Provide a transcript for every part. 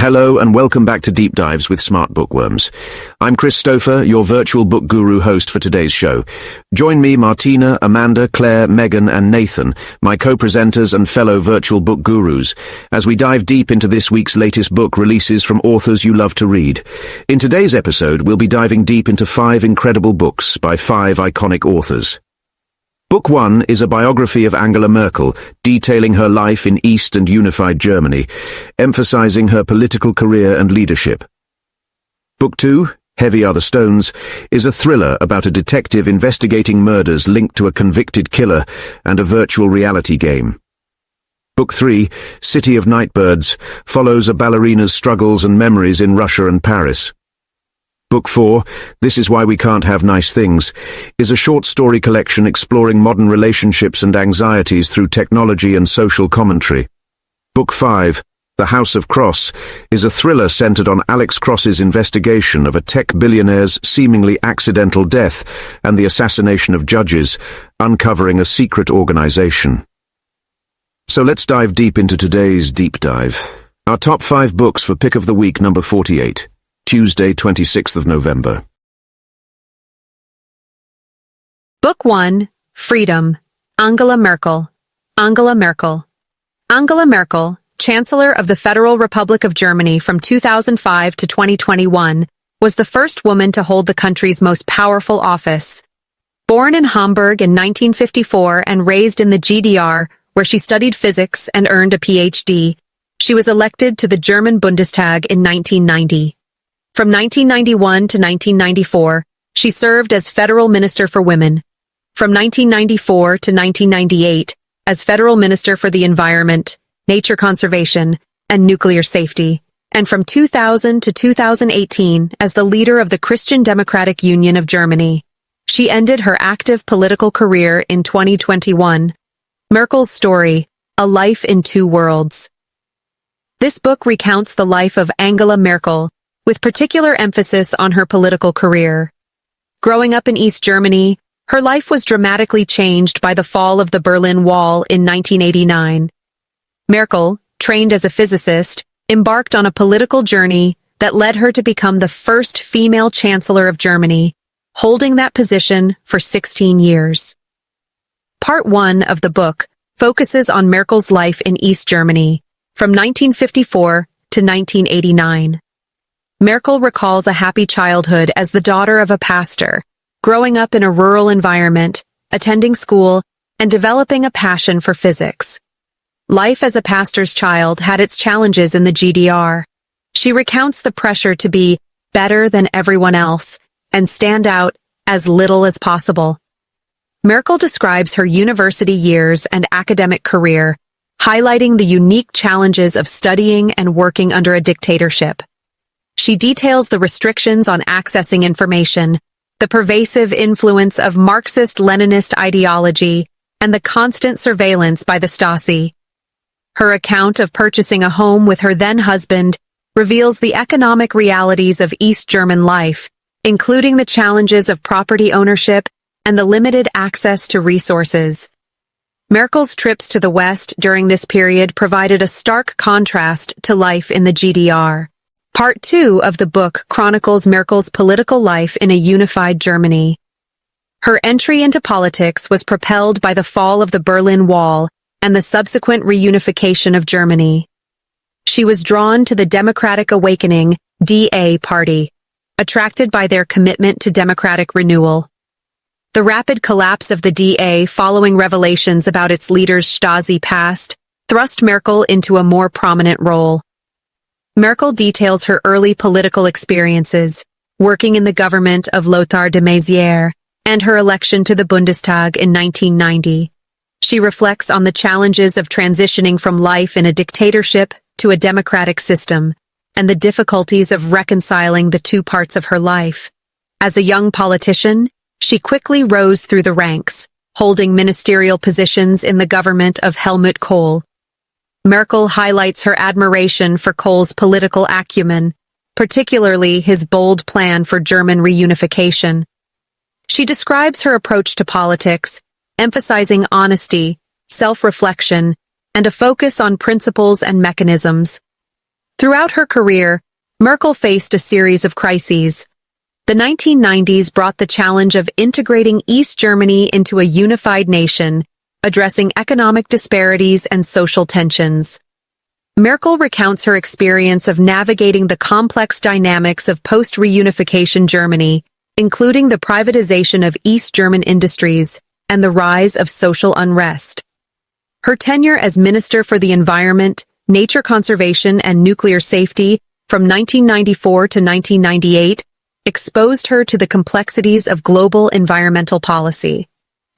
Hello and welcome back to Deep Dives with SmartBookWorms. I'm Kris Stopher, your virtual book guru host for today's show. Join me, Martina, Amanda, Claire, Megan and Nathan, my co-presenters and fellow virtual book gurus, as we dive deep into this week's latest book releases from authors you love to read. In today's episode, we'll be diving deep into 5 incredible books by 5 iconic authors. Book 1 is a biography of Angela Merkel, detailing her life in East and unified Germany, emphasizing her political career and leadership. Book 2, Heavy Are the Stones, is a thriller about a detective investigating murders linked to a convicted killer and a virtual reality game. Book 3, City of Nightbirds, follows a ballerina's struggles and memories in Russia and Paris. Book 4, This Is Why We Can't Have Nice Things, is a short story collection exploring modern relationships and anxieties through technology and social commentary. Book 5, The House of Cross, is a thriller centered on Alex Cross's investigation of a tech billionaire's seemingly accidental death and the assassination of judges, uncovering a secret organization. So let's dive deep into today's deep dive. Our top 5 books for Pick of the Week number 48. Tuesday, 26th of November. Book 1, Freedom, Angela Merkel. Angela Merkel. Angela Merkel, Chancellor of the Federal Republic of Germany from 2005 to 2021, was the first woman to hold the country's most powerful office. Born in Hamburg in 1954 and raised in the GDR, where she studied physics and earned a PhD, she was elected to the German Bundestag in 1990. From 1991 to 1994, she served as Federal Minister for Women. From 1994 to 1998, as Federal Minister for the Environment, Nature Conservation, and Nuclear Safety, and from 2000 to 2018 as the leader of the Christian Democratic Union of Germany. She ended her active political career in 2021. Merkel's story, A Life in Two Worlds. This book recounts the life of Angela Merkel, with particular emphasis on her political career. Growing up in East Germany, her life was dramatically changed by the fall of the Berlin Wall in 1989. Merkel, trained as a physicist, embarked on a political journey that led her to become the first female chancellor of Germany, holding that position for 16 years. Part 1 of the book focuses on Merkel's life in East Germany, from 1954 to 1989. Merkel recalls a happy childhood as the daughter of a pastor, growing up in a rural environment, attending school, and developing a passion for physics. Life as a pastor's child had its challenges in the GDR. She recounts the pressure to be better than everyone else and stand out as little as possible. Merkel describes her university years and academic career, highlighting the unique challenges of studying and working under a dictatorship. She details the restrictions on accessing information, the pervasive influence of Marxist-Leninist ideology, and the constant surveillance by the Stasi. Her account of purchasing a home with her then-husband reveals the economic realities of East German life, including the challenges of property ownership and the limited access to resources. Merkel's trips to the West during this period provided a stark contrast to life in the GDR. Part 2 of the book chronicles Merkel's political life in a unified Germany. Her entry into politics was propelled by the fall of the Berlin Wall and the subsequent reunification of Germany. She was drawn to the Democratic Awakening, DA party, attracted by their commitment to democratic renewal. The rapid collapse of the DA following revelations about its leader's Stasi past thrust Merkel into a more prominent role. Merkel details her early political experiences, working in the government of Lothar de Maizière, and her election to the Bundestag in 1990. She reflects on the challenges of transitioning from life in a dictatorship to a democratic system, and the difficulties of reconciling the two parts of her life. As a young politician, she quickly rose through the ranks, holding ministerial positions in the government of Helmut Kohl. Merkel highlights her admiration for Kohl's political acumen, particularly his bold plan for German reunification. She describes her approach to politics, emphasizing honesty, self-reflection, and a focus on principles and mechanisms. Throughout her career, Merkel faced a series of crises. The 1990s brought the challenge of integrating East Germany into a unified nation, addressing economic disparities and social tensions. Merkel recounts her experience of navigating the complex dynamics of post-reunification Germany, including the privatization of East German industries and the rise of social unrest. Her tenure as Minister for the Environment, Nature Conservation and Nuclear Safety from 1994 to 1998 exposed her to the complexities of global environmental policy.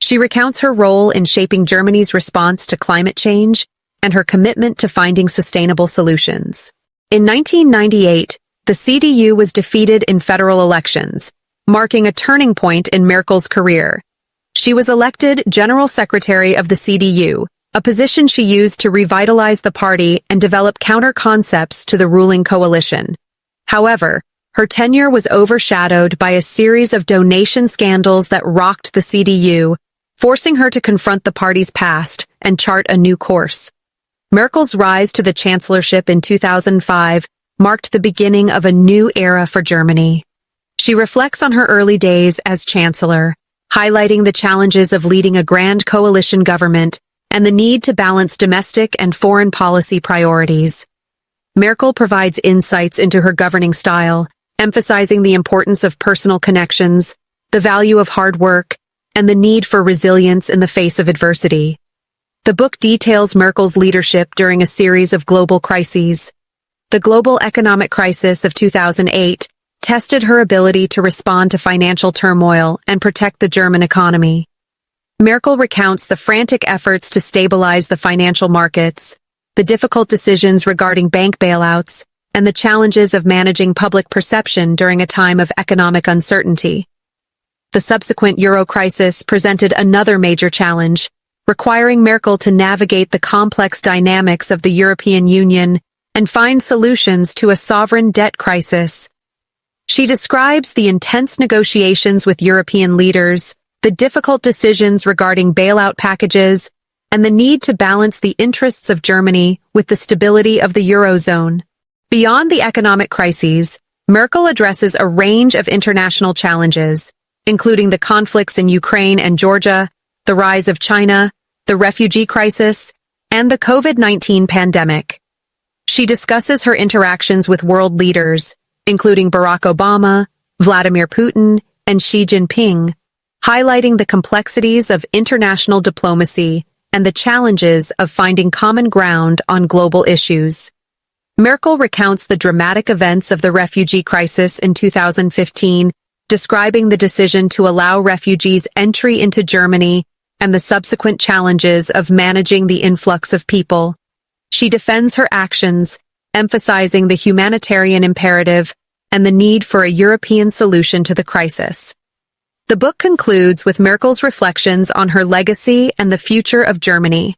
She recounts her role in shaping Germany's response to climate change and her commitment to finding sustainable solutions. In 1998, the CDU was defeated in federal elections, marking a turning point in Merkel's career. She was elected General Secretary of the CDU, a position she used to revitalize the party and develop counter-concepts to the ruling coalition. However, her tenure was overshadowed by a series of donation scandals that rocked the CDU, forcing her to confront the party's past and chart a new course. Merkel's rise to the chancellorship in 2005 marked the beginning of a new era for Germany. She reflects on her early days as chancellor, highlighting the challenges of leading a grand coalition government and the need to balance domestic and foreign policy priorities. Merkel provides insights into her governing style, emphasizing the importance of personal connections, the value of hard work, and the need for resilience in the face of adversity. The book details Merkel's leadership during a series of global crises. The global economic crisis of 2008 tested her ability to respond to financial turmoil and protect the German economy. Merkel recounts the frantic efforts to stabilize the financial markets, the difficult decisions regarding bank bailouts, and the challenges of managing public perception during a time of economic uncertainty. The subsequent Euro crisis presented another major challenge, requiring Merkel to navigate the complex dynamics of the European Union and find solutions to a sovereign debt crisis. She describes the intense negotiations with European leaders, the difficult decisions regarding bailout packages, and the need to balance the interests of Germany with the stability of the Eurozone. Beyond the economic crises, Merkel addresses a range of international challenges, including the conflicts in Ukraine and Georgia, the rise of China, the refugee crisis, and the COVID-19 pandemic. She discusses her interactions with world leaders, including Barack Obama, Vladimir Putin, and Xi Jinping, highlighting the complexities of international diplomacy and the challenges of finding common ground on global issues. Merkel recounts the dramatic events of the refugee crisis in 2015, describing the decision to allow refugees entry into Germany and the subsequent challenges of managing the influx of people. She defends her actions, emphasizing the humanitarian imperative and the need for a European solution to the crisis. The book concludes with Merkel's reflections on her legacy and the future of Germany.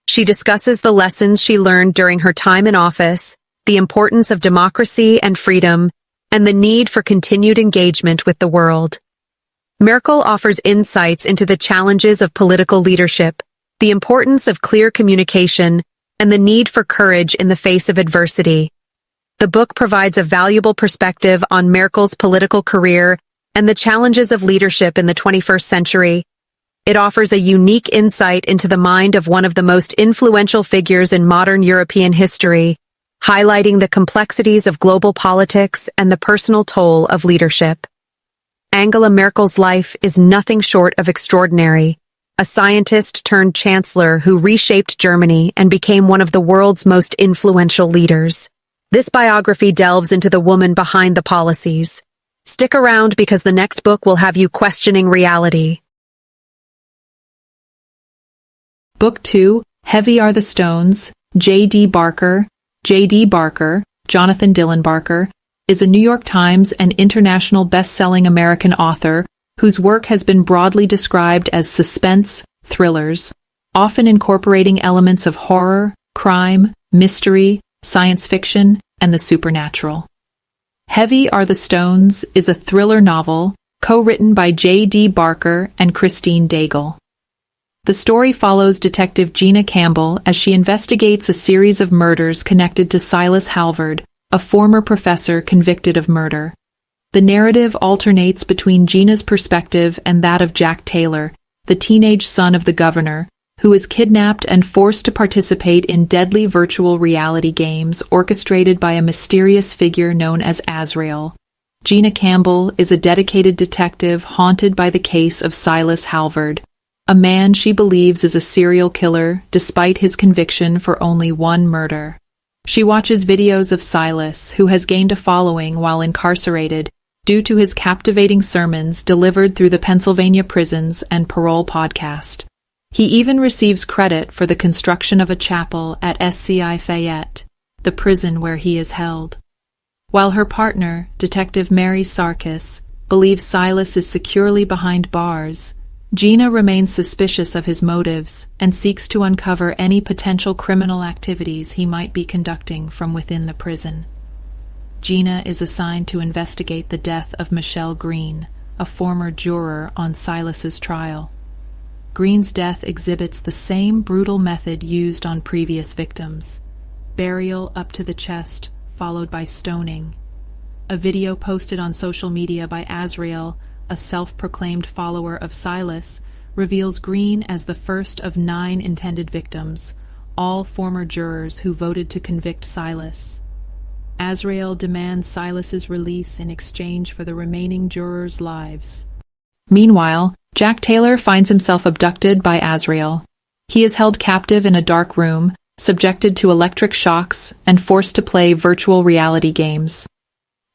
She discusses the lessons she learned during her time in office, the importance of democracy and freedom, and the need for continued engagement with the world. Merkel offers insights into the challenges of political leadership, the importance of clear communication, and the need for courage in the face of adversity. The book provides a valuable perspective on Merkel's political career and the challenges of leadership in the 21st century. It offers a unique insight into the mind of one of the most influential figures in modern European history, highlighting the complexities of global politics and the personal toll of leadership. Angela Merkel's life is nothing short of extraordinary, a scientist turned chancellor who reshaped Germany and became one of the world's most influential leaders. This biography delves into the woman behind the policies. Stick around because the next book will have you questioning reality. Book 2, Heavy Are the Stones, J.D. Barker, Jonathan Dylan Barker, is a New York Times and international best-selling American author whose work has been broadly described as suspense thrillers, often incorporating elements of horror, crime, mystery, science fiction, and the supernatural. Heavy Are the Stones is a thriller novel co-written by J.D. Barker and Christine Daigle. The story follows Detective Gina Campbell as she investigates a series of murders connected to Silas Halvard, a former professor convicted of murder. The narrative alternates between Gina's perspective and that of Jack Taylor, the teenage son of the governor, who is kidnapped and forced to participate in deadly virtual reality games orchestrated by a mysterious figure known as Azrael. Gina Campbell is a dedicated detective haunted by the case of Silas Halvard, a man she believes is a serial killer despite his conviction for only one murder. She watches videos of Silas, who has gained a following while incarcerated due to his captivating sermons delivered through the Pennsylvania Prisons and Parole podcast. He even receives credit for the construction of a chapel at SCI Fayette, the prison where he is held. While her partner, Detective Mary Sarkis, believes Silas is securely behind bars, Gina remains suspicious of his motives and seeks to uncover any potential criminal activities he might be conducting from within the prison. Gina is assigned to investigate the death of Michelle Green, a former juror on Silas's trial. Green's death exhibits the same brutal method used on previous victims: burial up to the chest, followed by stoning. A video posted on social media by Azrael, a self-proclaimed follower of Silas, reveals Green as the first of 9 intended victims, all former jurors who voted to convict Silas. Azrael demands Silas's release in exchange for the remaining jurors' lives. Meanwhile, Jack Taylor finds himself abducted by Azrael. He is held captive in a dark room, subjected to electric shocks, and forced to play virtual reality games.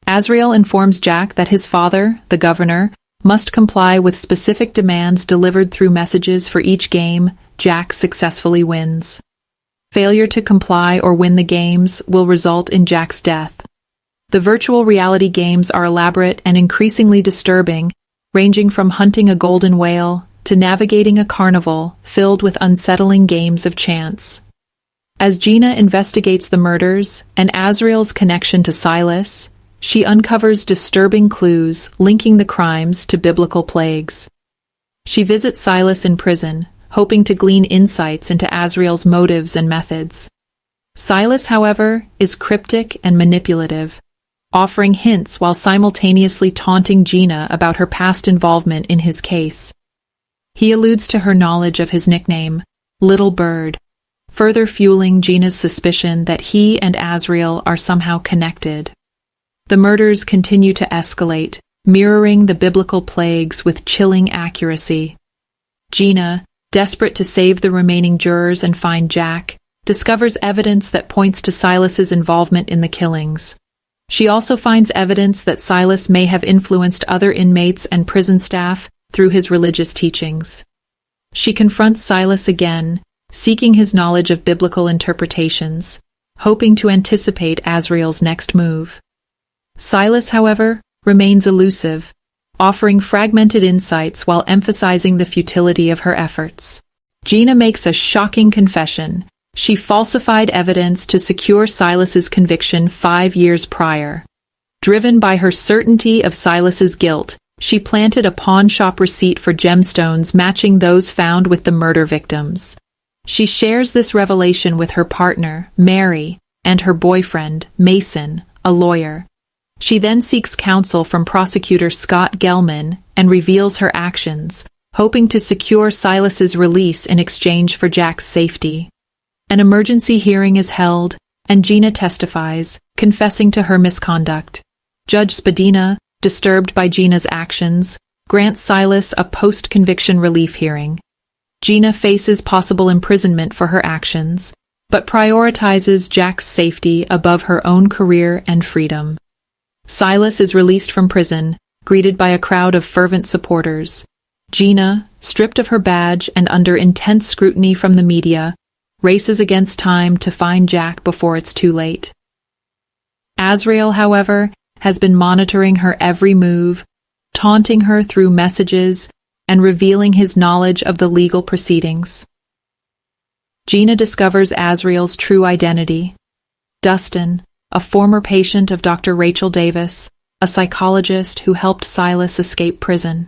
Azrael informs Jack that his father, the governor, must comply with specific demands delivered through messages for each game Jack successfully wins. Failure to comply or win the games will result in Jack's death. The virtual reality games are elaborate and increasingly disturbing, ranging from hunting a golden whale to navigating a carnival filled with unsettling games of chance. As Gina investigates the murders and Azrael's connection to Silas, she uncovers disturbing clues linking the crimes to biblical plagues. She visits Silas in prison, hoping to glean insights into Azrael's motives and methods. Silas, however, is cryptic and manipulative, offering hints while simultaneously taunting Gina about her past involvement in his case. He alludes to her knowledge of his nickname, Little Bird, further fueling Gina's suspicion that he and Azrael are somehow connected. The murders continue to escalate, mirroring the biblical plagues with chilling accuracy. Gina, desperate to save the remaining jurors and find Jack, discovers evidence that points to Silas's involvement in the killings. She also finds evidence that Silas may have influenced other inmates and prison staff through his religious teachings. She confronts Silas again, seeking his knowledge of biblical interpretations, hoping to anticipate Azrael's next move. Silas, however, remains elusive, offering fragmented insights while emphasizing the futility of her efforts. Gina makes a shocking confession. She falsified evidence to secure Silas's conviction 5 years prior. Driven by her certainty of Silas's guilt, she planted a pawn shop receipt for gemstones matching those found with the murder victims. She shares this revelation with her partner, Mary, and her boyfriend, Mason, a lawyer. She then seeks counsel from prosecutor Scott Gelman and reveals her actions, hoping to secure Silas's release in exchange for Jack's safety. An emergency hearing is held, and Gina testifies, confessing to her misconduct. Judge Spadina, disturbed by Gina's actions, grants Silas a post-conviction relief hearing. Gina faces possible imprisonment for her actions, but prioritizes Jack's safety above her own career and freedom. Silas is released from prison, greeted by a crowd of fervent supporters. Gina, stripped of her badge and under intense scrutiny from the media, races against time to find Jack before it's too late. Azrael, however, has been monitoring her every move, taunting her through messages and revealing his knowledge of the legal proceedings. Gina discovers Azrael's true identity. Dustin, a former patient of Dr. Rachel Davis, a psychologist who helped Silas escape prison.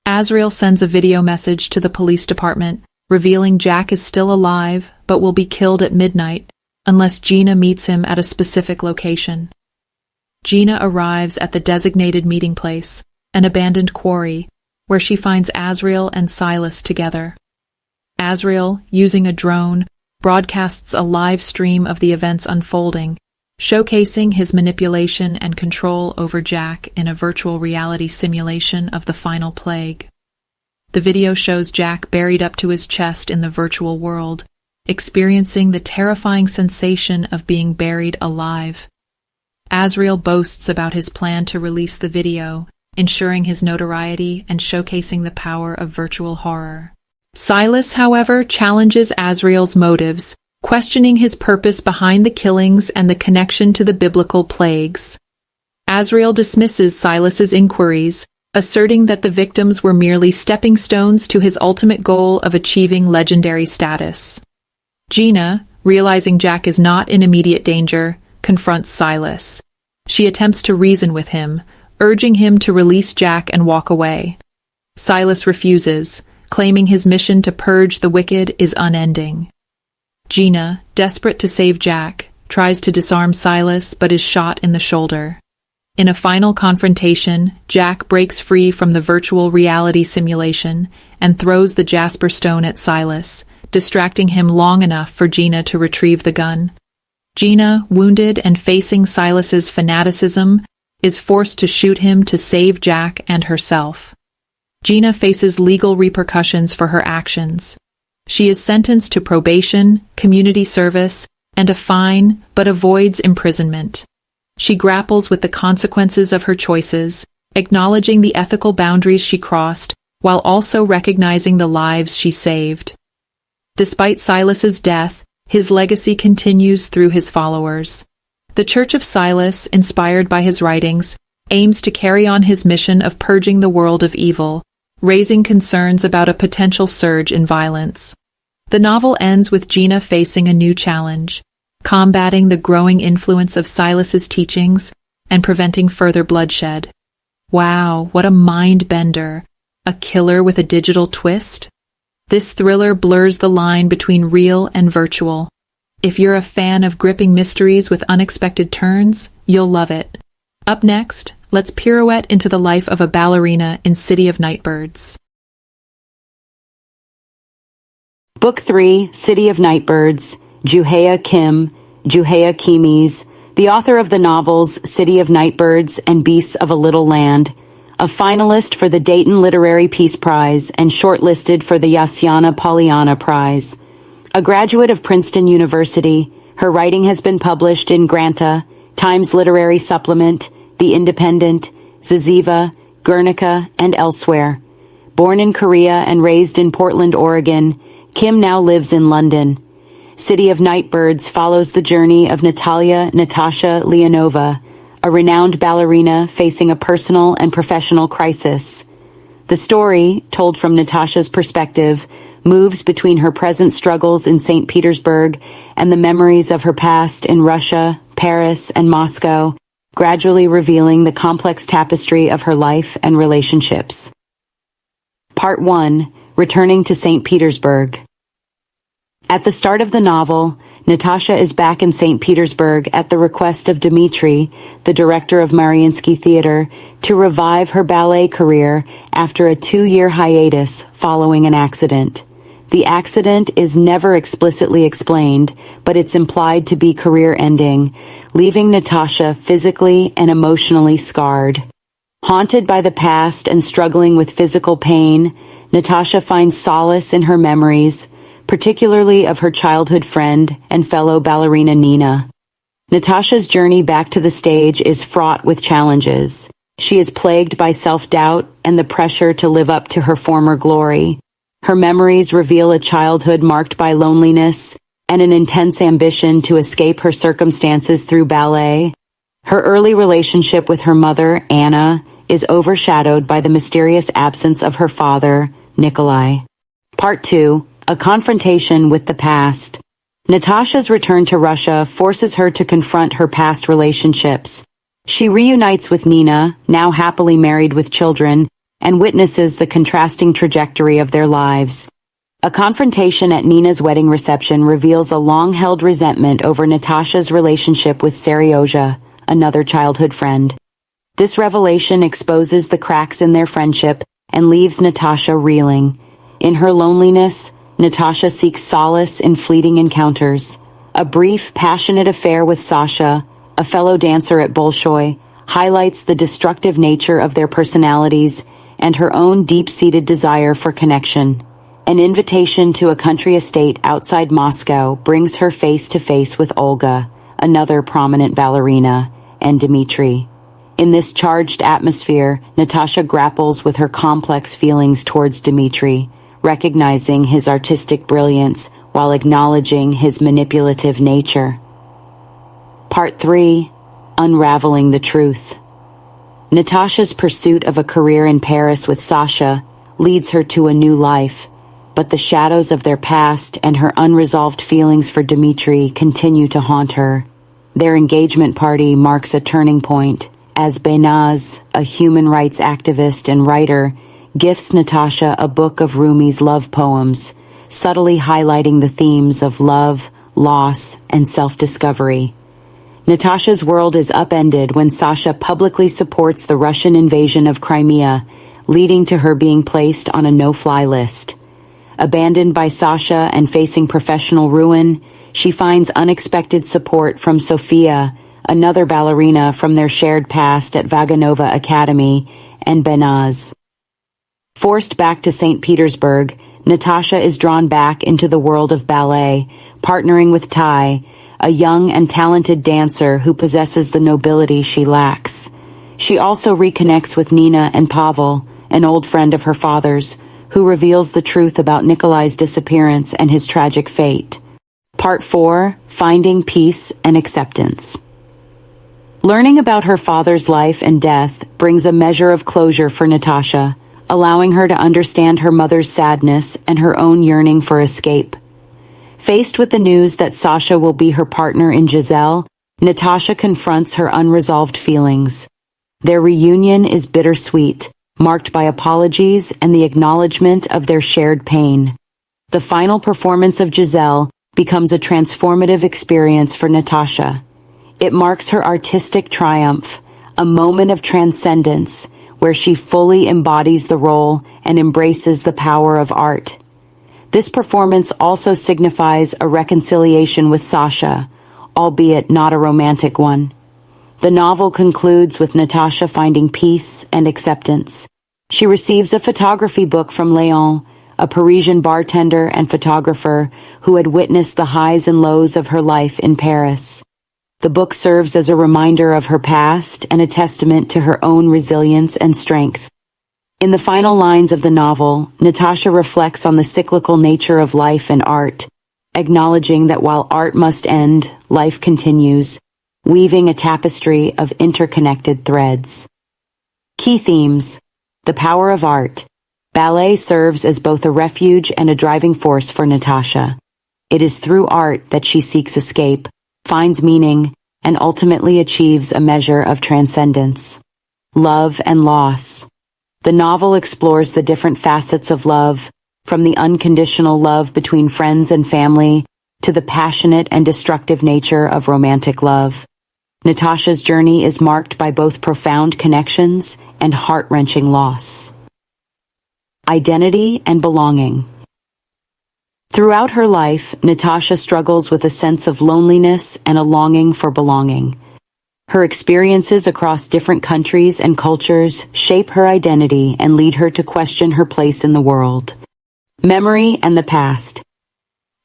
Azrael sends a video message to the police department, revealing Jack is still alive but will be killed at midnight, unless Gina meets him at a specific location. Gina arrives at the designated meeting place, an abandoned quarry, where she finds Azriel and Silas together. Azriel, using a drone, broadcasts a live stream of the events unfolding, showcasing his manipulation and control over Jack in a virtual reality simulation of the final plague. The video shows Jack buried up to his chest in the virtual world, experiencing the terrifying sensation of being buried alive. Azriel boasts about his plan to release the video, ensuring his notoriety and showcasing the power of virtual horror. Silas, however, challenges Azriel's motives, questioning his purpose behind the killings and the connection to the biblical plagues. Azriel dismisses Silas's inquiries, asserting that the victims were merely stepping stones to his ultimate goal of achieving legendary status. Gina, realizing Jack is not in immediate danger, confronts Silas. She attempts to reason with him, urging him to release Jack and walk away. Silas refuses, claiming his mission to purge the wicked is unending. Gina, desperate to save Jack, tries to disarm Silas but is shot in the shoulder. In a final confrontation, Jack breaks free from the virtual reality simulation and throws the Jasper stone at Silas, distracting him long enough for Gina to retrieve the gun. Gina, wounded and facing Silas's fanaticism, is forced to shoot him to save Jack and herself. Gina faces legal repercussions for her actions. She is sentenced to probation, community service, and a fine, but avoids imprisonment. She grapples with the consequences of her choices, acknowledging the ethical boundaries she crossed, while also recognizing the lives she saved. Despite Silas's death, his legacy continues through his followers. The Church of Silas, inspired by his writings, aims to carry on his mission of purging the world of evil, raising concerns about a potential surge in violence. The novel ends with Gina facing a new challenge, combating the growing influence of Silas's teachings and preventing further bloodshed. Wow, what a mind-bender! A killer with a digital twist? This thriller blurs the line between real and virtual. If you're a fan of gripping mysteries with unexpected turns, you'll love it. Up next, let's pirouette into the life of a ballerina in City of Nightbirds. Book 3, City of Nightbirds, Juhea Kim, Juhea Kimis, the author of the novels City of Nightbirds and Beasts of a Little Land, a finalist for the Dayton Literary Peace Prize and shortlisted for the Yassiana Pollyanna Prize. A graduate of Princeton University, her writing has been published in Granta, Times Literary Supplement, The Independent, Ziziva, Guernica, and elsewhere. Born in Korea and raised in Portland, Oregon, Kim now lives in London. City of Nightbirds follows the journey of Natalia Natasha Leonova, a renowned ballerina facing a personal and professional crisis. The story, told from Natasha's perspective, moves between her present struggles in St. Petersburg and the memories of her past in Russia, Paris, and Moscow, gradually revealing the complex tapestry of her life and relationships. Part 1. Returning to St. Petersburg. At the start of the novel, Natasha is back in St. Petersburg at the request of Dmitri, the director of Mariinsky Theater, to revive her ballet career after a 2-year hiatus following an accident. The accident is never explicitly explained, but it's implied to be career-ending, leaving Natasha physically and emotionally scarred. Haunted by the past and struggling with physical pain, Natasha finds solace in her memories, particularly of her childhood friend and fellow ballerina Nina. Natasha's journey back to the stage is fraught with challenges. She is plagued by self-doubt and the pressure to live up to her former glory. Her memories reveal a childhood marked by loneliness and an intense ambition to escape her circumstances through ballet. Her early relationship with her mother, Anna, is overshadowed by the mysterious absence of her father, Nikolai. Part 2. A confrontation with the past. Natasha's return to Russia forces her to confront her past relationships. She reunites with Nina, now happily married with children, and witnesses the contrasting trajectory of their lives. A confrontation at Nina's wedding reception reveals a long-held resentment over Natasha's relationship with Seryoja, another childhood friend. This revelation exposes the cracks in their friendship and leaves Natasha reeling. In her loneliness, Natasha seeks solace in fleeting encounters. A brief, passionate affair with Sasha, a fellow dancer at Bolshoi, highlights the destructive nature of their personalities and her own deep-seated desire for connection. An invitation to a country estate outside Moscow brings her face-to-face with Olga, another prominent ballerina, and Dmitry. In this charged atmosphere, Natasha grapples with her complex feelings towards Dmitry, recognizing his artistic brilliance while acknowledging his manipulative nature. Part 3. Unraveling the Truth. Natasha's pursuit of a career in Paris with Sasha leads her to a new life, but the shadows of their past and her unresolved feelings for Dmitry continue to haunt her. Their engagement party marks a turning point, as Behnaz, a human rights activist and writer, gifts Natasha a book of Rumi's love poems, subtly highlighting the themes of love, loss, and self-discovery. Natasha's world is upended when Sasha publicly supports the Russian invasion of Crimea, leading to her being placed on a no-fly list. Abandoned by Sasha and facing professional ruin, she finds unexpected support from Sofia, another ballerina from their shared past at Vaganova Academy, and Behnaz. Forced back to St. Petersburg, Natasha is drawn back into the world of ballet, partnering with Tai, a young and talented dancer who possesses the nobility she lacks. She also reconnects with Nina and Pavel, an old friend of her father's, who reveals the truth about Nikolai's disappearance and his tragic fate. Part 4. Finding Peace and Acceptance. Learning about her father's life and death brings a measure of closure for Natasha, allowing her to understand her mother's sadness and her own yearning for escape. Faced with the news that Sasha will be her partner in Giselle, Natasha confronts her unresolved feelings. Their reunion is bittersweet, marked by apologies and the acknowledgement of their shared pain. The final performance of Giselle becomes a transformative experience for Natasha. It marks her artistic triumph, a moment of transcendence where she fully embodies the role and embraces the power of art. This performance also signifies a reconciliation with Sasha, albeit not a romantic one. The novel concludes with Natasha finding peace and acceptance. She receives a photography book from Léon, a Parisian bartender and photographer who had witnessed the highs and lows of her life in Paris. The book serves as a reminder of her past and a testament to her own resilience and strength. In the final lines of the novel, Natasha reflects on the cyclical nature of life and art, acknowledging that while art must end, life continues, weaving a tapestry of interconnected threads. Key themes: the power of art. Ballet serves as both a refuge and a driving force for Natasha. It is through art that she seeks escape, finds meaning, and ultimately achieves a measure of transcendence. Love and loss. The novel explores the different facets of love, from the unconditional love between friends and family to the passionate and destructive nature of romantic love. Natasha's journey is marked by both profound connections and heart-wrenching loss. Identity and belonging. Throughout her life, Natasha struggles with a sense of loneliness and a longing for belonging. Her experiences across different countries and cultures shape her identity and lead her to question her place in the world. Memory and the past.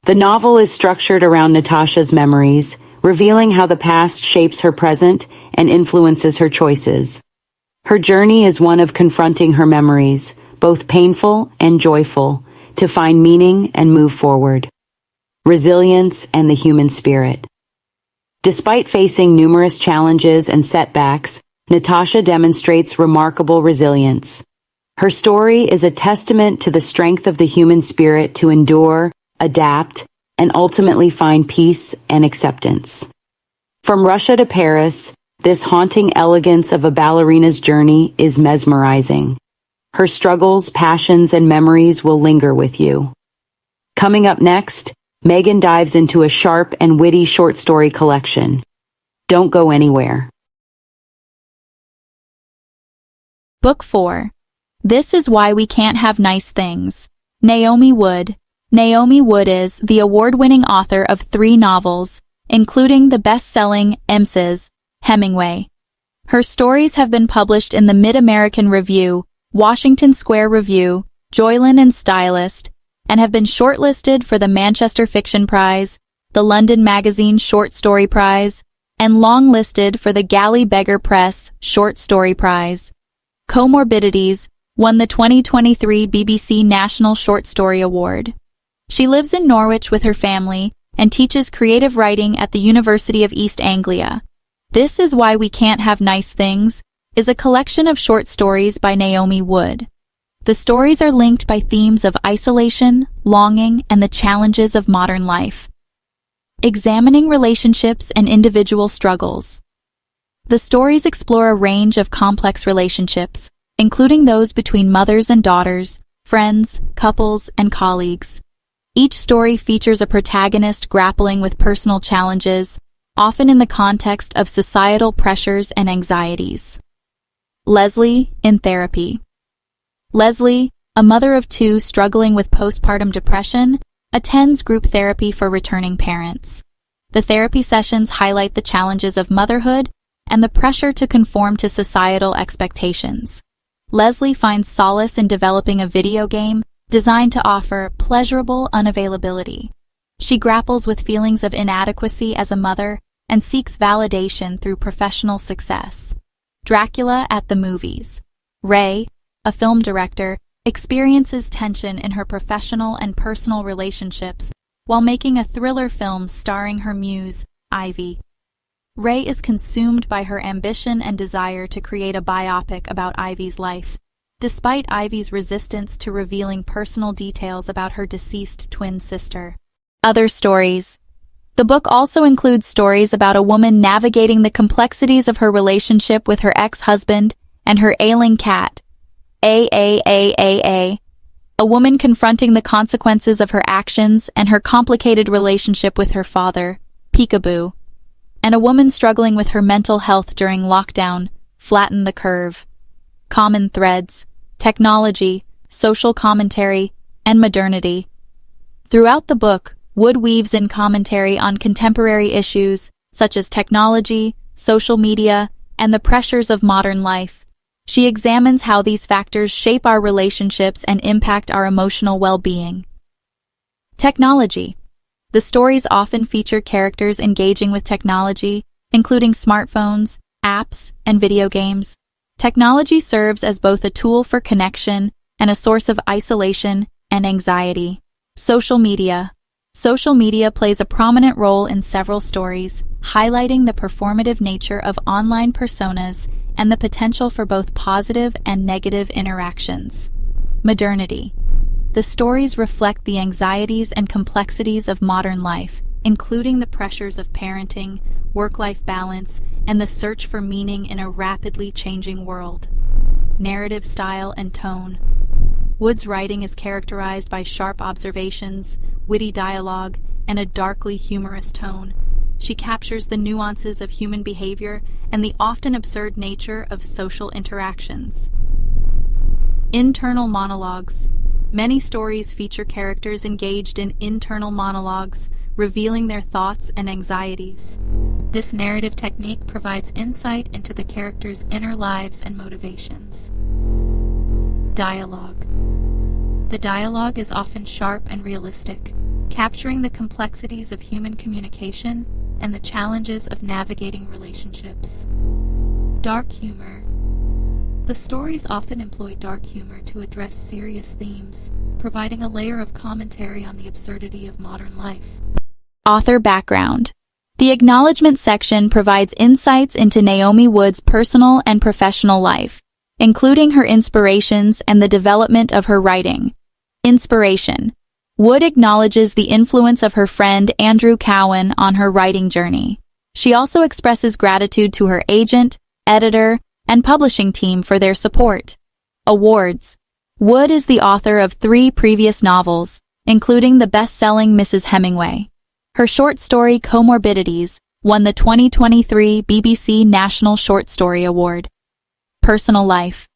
The novel is structured around Natasha's memories, revealing how the past shapes her present and influences her choices. Her journey is one of confronting her memories, both painful and joyful, to find meaning and move forward. Resilience and the human spirit. Despite facing numerous challenges and setbacks, Natasha demonstrates remarkable resilience. Her story is a testament to the strength of the human spirit to endure, adapt, and ultimately find peace and acceptance. From Russia to Paris, this haunting elegance of a ballerina's journey is mesmerizing. Her struggles, passions, and memories will linger with you. Coming up next, Megan dives into a sharp and witty short story collection. Don't go anywhere. Book 4. This is Why We Can't Have Nice Things. Naomi Wood. Naomi Wood is the award-winning author of 3 novels, including the best-selling Mrs. Hemingway. Her stories have been published in the Mid-American Review, Washington Square Review, Joylin and Stylist, and have been shortlisted for the Manchester Fiction Prize, the London Magazine Short Story Prize, and longlisted for the Galley Beggar Press Short Story Prize. Comorbidities won the 2023 BBC National Short Story Award. She lives in Norwich with her family and teaches creative writing at the University of East Anglia. This is Why We Can't Have Nice Things is a collection of short stories by Naomi Wood. The stories are linked by themes of isolation, longing, and the challenges of modern life, examining relationships and individual struggles. The stories explore a range of complex relationships, including those between mothers and daughters, friends, couples, and colleagues. Each story features a protagonist grappling with personal challenges, often in the context of societal pressures and anxieties. Leslie, in therapy. Leslie, a mother of 2 struggling with postpartum depression, attends group therapy for returning parents. The therapy sessions highlight the challenges of motherhood and the pressure to conform to societal expectations. Leslie finds solace in developing a video game designed to offer pleasurable unavailability. She grapples with feelings of inadequacy as a mother and seeks validation through professional success. Dracula at the movies. Ray, a film director, experiences tension in her professional and personal relationships while making a thriller film starring her muse, Ivy. Ray is consumed by her ambition and desire to create a biopic about Ivy's life, despite Ivy's resistance to revealing personal details about her deceased twin sister. Other stories. The book also includes stories about a woman navigating the complexities of her relationship with her ex-husband and her ailing cat, a woman confronting the consequences of her actions and her complicated relationship with her father, Peekaboo, and a woman struggling with her mental health during lockdown, Flatten the Curve. Common threads, technology, social commentary, and modernity. Throughout the book, Wood weaves in commentary on contemporary issues such as technology, social media, and the pressures of modern life. She examines how these factors shape our relationships and impact our emotional well-being. Technology. The stories often feature characters engaging with technology, including smartphones, apps, and video games. Technology serves as both a tool for connection and a source of isolation and anxiety. Social media. Social media plays a prominent role in several stories, highlighting the performative nature of online personas and the potential for both positive and negative interactions. Modernity. The stories reflect the anxieties and complexities of modern life, including the pressures of parenting, work-life balance, and the search for meaning in a rapidly changing world. Narrative style and tone. Wood's writing is characterized by sharp observations, witty dialogue, and a darkly humorous tone. She captures the nuances of human behavior and the often absurd nature of social interactions. Internal monologues. Many stories feature characters engaged in internal monologues, revealing their thoughts and anxieties. This narrative technique provides insight into the characters' inner lives and motivations. Dialogue. The dialogue is often sharp and realistic, capturing the complexities of human communication and the challenges of navigating relationships. Dark humor. The stories often employ dark humor to address serious themes, providing a layer of commentary on the absurdity of modern life. Author background. The acknowledgement section provides insights into Naomi Wood's personal and professional life, including her inspirations and the development of her writing. Inspiration. Wood acknowledges the influence of her friend Andrew Cowan on her writing journey. She also expresses gratitude to her agent, editor, and publishing team for their support. Awards. Wood is the author of 3 previous novels, including the best-selling Mrs. Hemingway. Her short story Comorbidities won the 2023 BBC National Short Story Award. Personal life.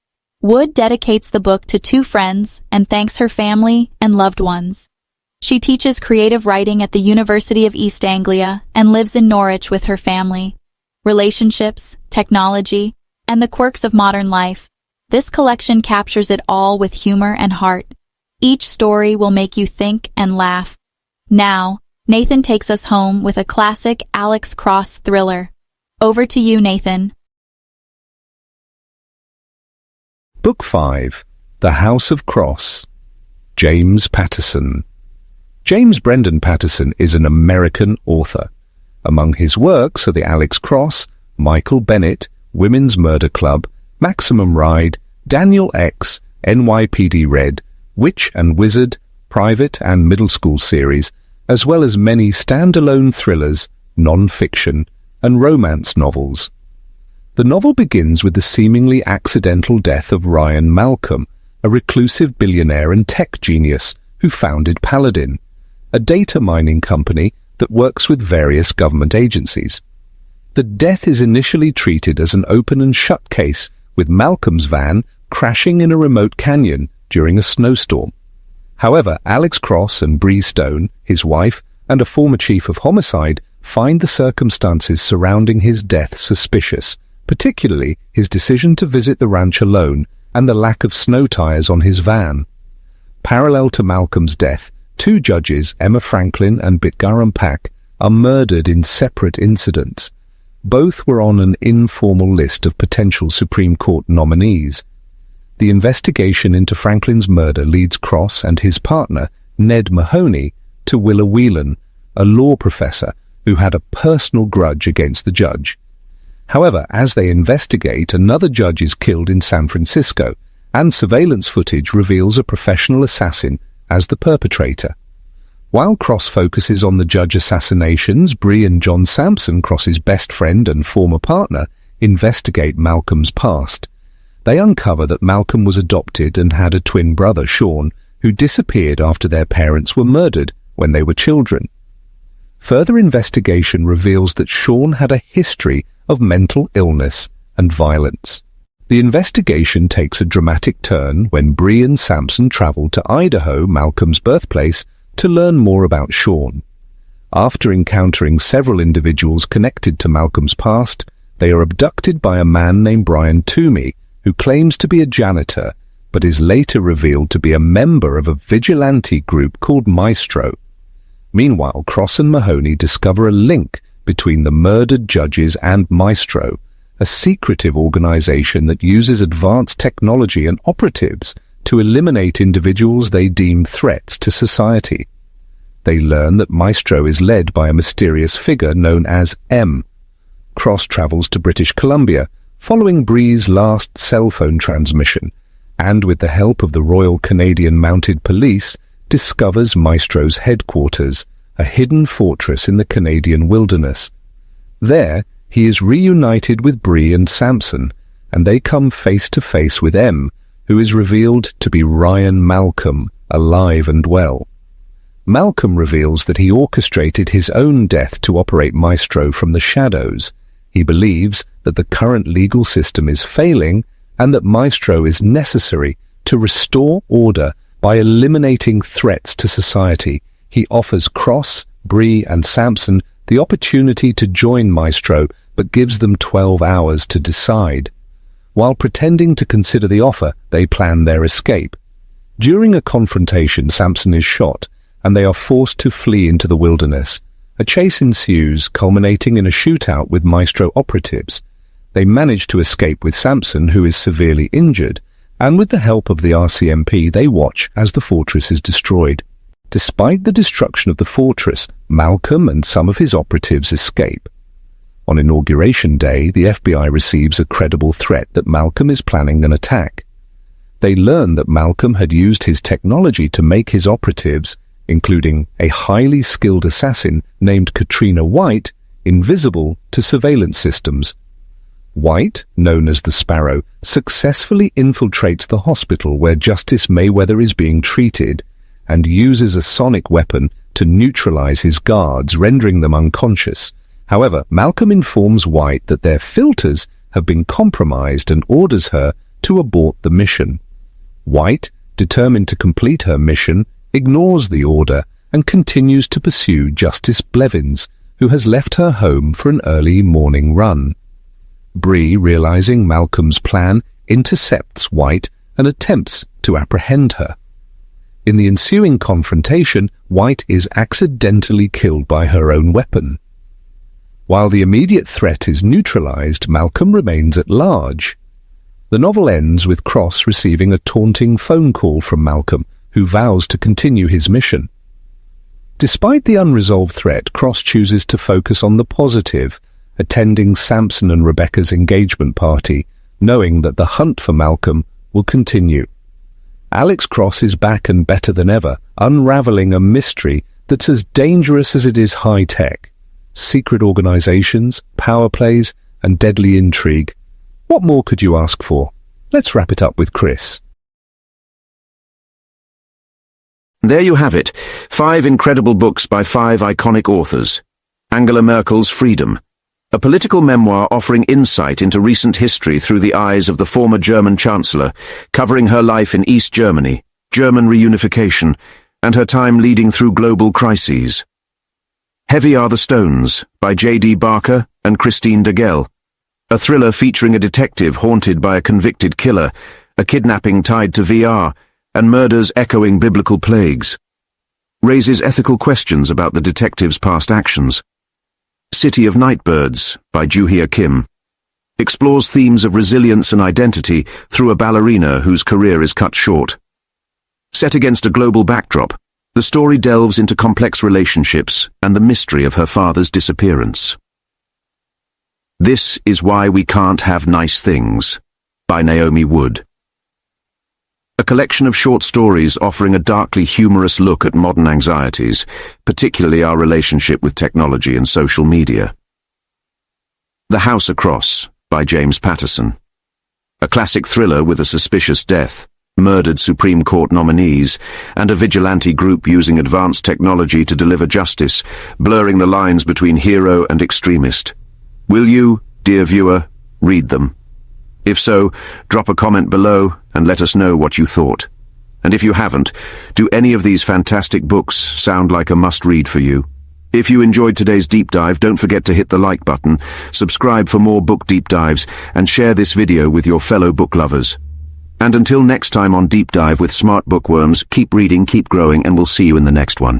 Wood dedicates the book to two friends and thanks her family and loved ones. She teaches creative writing at the University of East Anglia and lives in Norwich with her family. Relationships, technology, and the quirks of modern life. This collection captures it all with humor and heart. Each story will make you think and laugh. Now, Nathan takes us home with a classic Alex Cross thriller. Over to you, Nathan. Book 5, The House of Cross, James Patterson. James Brendan Patterson is an American author. Among his works are The Alex Cross, Michael Bennett, Women's Murder Club, Maximum Ride, Daniel X, NYPD Red, Witch and Wizard, private and middle school series, as well as many standalone thrillers, non-fiction, and romance novels. The novel begins with the seemingly accidental death of Ryan Malcolm, a reclusive billionaire and tech genius who founded Paladin, a data mining company that works with various government agencies. The death is initially treated as an open and shut case, with Malcolm's van crashing in a remote canyon during a snowstorm. However, Alex Cross and Bree Stone, his wife, and a former chief of homicide find the circumstances surrounding his death suspicious, particularly his decision to visit the ranch alone and the lack of snow tires on his van. Parallel to Malcolm's death, two judges, Emma Franklin and Bitgaram Pak, are murdered in separate incidents. Both were on an informal list of potential Supreme Court nominees. The investigation into Franklin's murder leads Cross and his partner, Ned Mahoney, to Willa Whelan, a law professor who had a personal grudge against the judge. However, as they investigate, another judge is killed in San Francisco, and surveillance footage reveals a professional assassin as the perpetrator. While Cross focuses on the judge assassinations, Bree and John Sampson, Cross's best friend and former partner, investigate Malcolm's past. They uncover that Malcolm was adopted and had a twin brother, Sean, who disappeared after their parents were murdered when they were children. Further investigation reveals that Sean had a history of mental illness and violence. The investigation takes a dramatic turn when Bree and Sampson travel to Idaho, Malcolm's birthplace, to learn more about Sean. After encountering several individuals connected to Malcolm's past, they are abducted by a man named Brian Toomey, who claims to be a janitor, but is later revealed to be a member of a vigilante group called Maestro. Meanwhile, Cross and Mahoney discover a link between the murdered judges and Maestro, a secretive organization that uses advanced technology and operatives to eliminate individuals they deem threats to society. They learn that Maestro is led by a mysterious figure known as M. Cross travels to British Columbia, following Bree's last cell phone transmission, and with the help of the Royal Canadian Mounted Police, discovers Maestro's headquarters, a hidden fortress in the Canadian wilderness. There, he is reunited with Bree and Sampson, and they come face to face with M, who is revealed to be Ryan Malcolm, alive and well. Malcolm reveals that he orchestrated his own death to operate Maestro from the shadows. He believes that the current legal system is failing and that Maestro is necessary to restore order by eliminating threats to society. He offers Cross, Bree, and Sampson the opportunity to join Maestro, but gives them 12 hours to decide. While pretending to consider the offer, they plan their escape. During a confrontation, Sampson is shot, and they are forced to flee into the wilderness. A chase ensues, culminating in a shootout with Maestro operatives. They manage to escape with Sampson, who is severely injured, and with the help of the RCMP, they watch as the fortress is destroyed. Despite the destruction of the fortress, Malcolm and some of his operatives escape. On Inauguration Day, the FBI receives a credible threat that Malcolm is planning an attack. They learn that Malcolm had used his technology to make his operatives, including a highly skilled assassin named Katrina White, invisible to surveillance systems. White, known as the Sparrow, successfully infiltrates the hospital where Justice Mayweather is being treated, and uses a sonic weapon to neutralize his guards, rendering them unconscious. However, Malcolm informs White that their filters have been compromised and orders her to abort the mission. White, determined to complete her mission, ignores the order and continues to pursue Justice Blevins, who has left her home for an early morning run. Bree, realizing Malcolm's plan, intercepts White and attempts to apprehend her. In the ensuing confrontation, White is accidentally killed by her own weapon. While the immediate threat is neutralized, Malcolm remains at large. The novel ends with Cross receiving a taunting phone call from Malcolm, who vows to continue his mission. Despite the unresolved threat, Cross chooses to focus on the positive, attending Samson and Rebecca's engagement party, knowing that the hunt for Malcolm will continue. Alex Cross is back and better than ever, unraveling a mystery that's as dangerous as it is high-tech. Secret organizations, power plays, and deadly intrigue. What more could you ask for? Let's wrap it up with Kris. There you have it, 5 incredible books by 5 iconic authors. Angela Merkel's Freedom, a political memoir offering insight into recent history through the eyes of the former German Chancellor, covering her life in East Germany, German reunification, and her time leading through global crises. Heavy Are the Stones, by J.D. Barker and Christine Daigle, a thriller featuring a detective haunted by a convicted killer, a kidnapping tied to VR, and murders echoing biblical plagues. Raises ethical questions about the detective's past actions. City of Nightbirds, by Juhea Kim, explores themes of resilience and identity through a ballerina whose career is cut short. Set against a global backdrop, the story delves into complex relationships and the mystery of her father's disappearance. This Is Why We Can't Have Nice Things, by Naomi Wood. A collection of short stories offering a darkly humorous look at modern anxieties, particularly our relationship with technology and social media. The House Across, by James Patterson. A classic thriller with a suspicious death, murdered Supreme Court nominees, and a vigilante group using advanced technology to deliver justice, blurring the lines between hero and extremist. Will you, dear viewer, read them? If so, drop a comment below and let us know what you thought. And if you haven't, do any of these fantastic books sound like a must-read for you? If you enjoyed today's deep dive, don't forget to hit the like button, subscribe for more book deep dives, and share this video with your fellow book lovers. And until next time on Deep Dive with Smart Bookworms, keep reading, keep growing, and we'll see you in the next one.